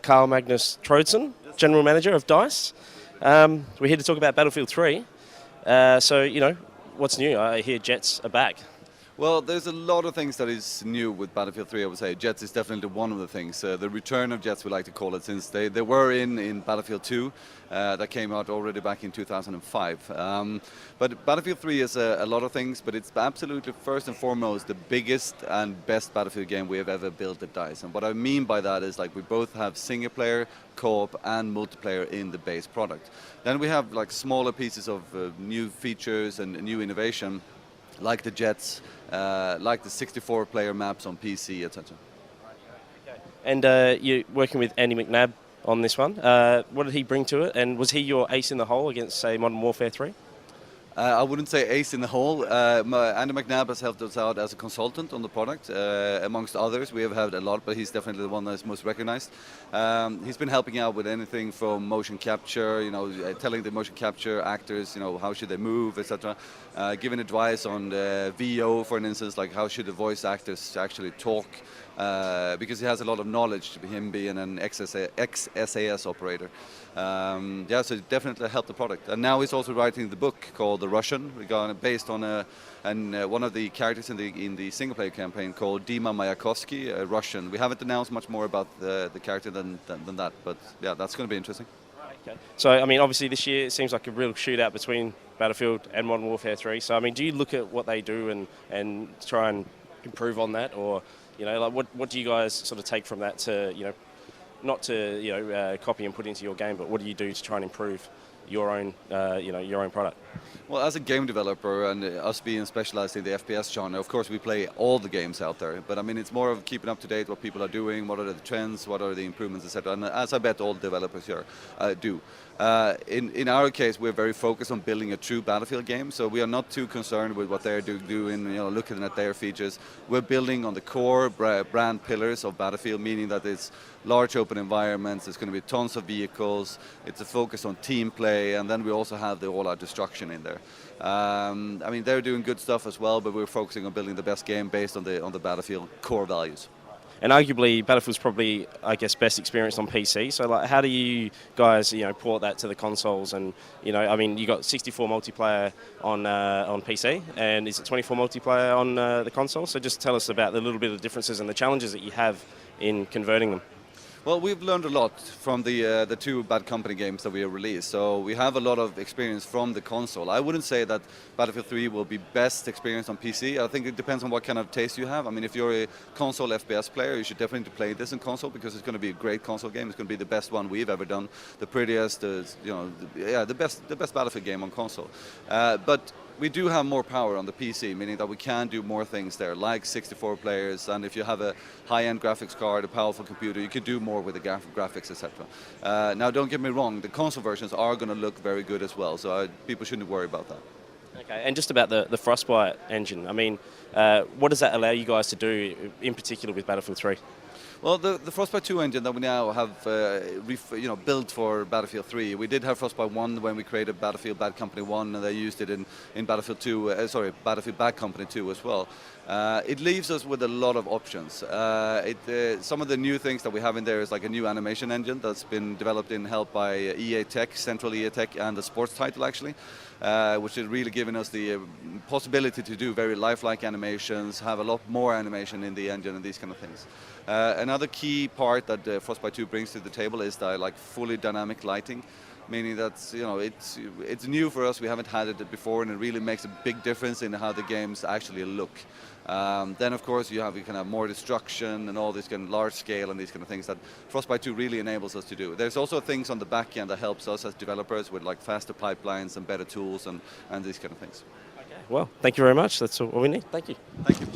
Karl Troedsson, General Manager of DICE. We're here to talk about Battlefield 3. So, what's new? I hear jets are back. Well, there's a lot of things that is new with Battlefield 3, I would say. Jets is definitely one of the things. The return of jets, we like to call it, since they were in Battlefield 2. That came out already back in 2005. But Battlefield 3 is a lot of things, but it's absolutely first and foremost the biggest and best Battlefield game we have ever built at DICE. And what I mean by that is we both have single player, co-op and multiplayer in the base product. Then we have smaller pieces of new features and new innovation, like the jets, like the 64-player maps on PC, etc. Okay. And you're working with Andy McNabb on this one. What did he bring to it? And was he your ace in the hole against, say, Modern Warfare 3? I wouldn't say ace in the hole. Andy McNabb has helped us out as a consultant on the product, amongst others. We have had a lot, but he's definitely the one that's most recognized. He's been helping out with anything from motion capture, telling the motion capture actors, how should they move, etc. Giving advice on the VO, for instance, like how should the voice actors actually talk, because he has a lot of knowledge, him being an ex-SAS operator. So it definitely helped the product. And now he's also writing the book called The Russian, based on one of the characters in the single-player campaign called Dima Mayakovsky, a Russian. We haven't announced much more about the character than that, but yeah, that's going to be interesting. Okay. So, obviously this year it seems like a real shootout between Battlefield and Modern Warfare 3. So, do you look at what they do and try and improve on that, or what do you guys sort of take from that to not to copy and put into your game, but what do you do to try and improve your own your own product? Well, as a game developer and us being specialized in the FPS genre, of course we play all the games out there, but it's more of keeping up to date what people are doing, what are the trends, what are the improvements, etc. And as I bet all developers here do. In our case, we're very focused on building a true Battlefield game, so we are not too concerned with what they're doing, looking at their features. We're building on the core brand pillars of Battlefield, meaning that it's large open environments, there's going to be tons of vehicles, it's a focus on team play, and then we also have the all-out destruction in there. They're doing good stuff as well, but we're focusing on building the best game based on the Battlefield core values. And arguably, Battlefield's probably, I guess, best experienced on PC. So, how do you guys, port that to the consoles? And, you got 64 multiplayer on PC, and is it 24 multiplayer on the console? So, just tell us about the little bit of differences and the challenges that you have in converting them. Well, we've learned a lot from the two Bad Company games that we have released, so we have a lot of experience from the console. I wouldn't say that Battlefield 3 will be best experienced on PC. I think it depends on what kind of taste you have. If you're a console FPS player, you should definitely play this in console because it's going to be a great console game. It's going to be the best one we've ever done, the prettiest, the best Battlefield game on console. But we do have more power on the PC, meaning that we can do more things there, like 64 players, and if you have a high-end graphics card, a powerful computer, you can do more with the graphics, etc. Now, don't get me wrong, the console versions are going to look very good as well, so people shouldn't worry about that. Okay, and just about the Frostbite engine, what does that allow you guys to do, in particular with Battlefield 3? Well, the Frostbite 2 engine that we now have built for Battlefield 3, we did have Frostbite 1 when we created Battlefield Bad Company 1, and they used it in Battlefield 2, Battlefield Bad Company 2 as well. It leaves us with a lot of options. Some of the new things that we have in there is like a new animation engine that's been developed in help by EA Tech, Central EA Tech, and the sports title actually, which has really given us the possibility to do very lifelike animations, have a lot more animation in the engine and these kind of things. Another key part that Frostbite 2 brings to the table is the fully dynamic lighting, meaning that it's new for us. We haven't had it before, and it really makes a big difference in how the games actually look. Then, of course, you can have more destruction and all this kind of large scale and these kind of things that Frostbite 2 really enables us to do. There's also things on the back end that helps us as developers with faster pipelines and better tools and these kind of things. Okay. Well, thank you very much. That's all we need. Thank you. Thank you.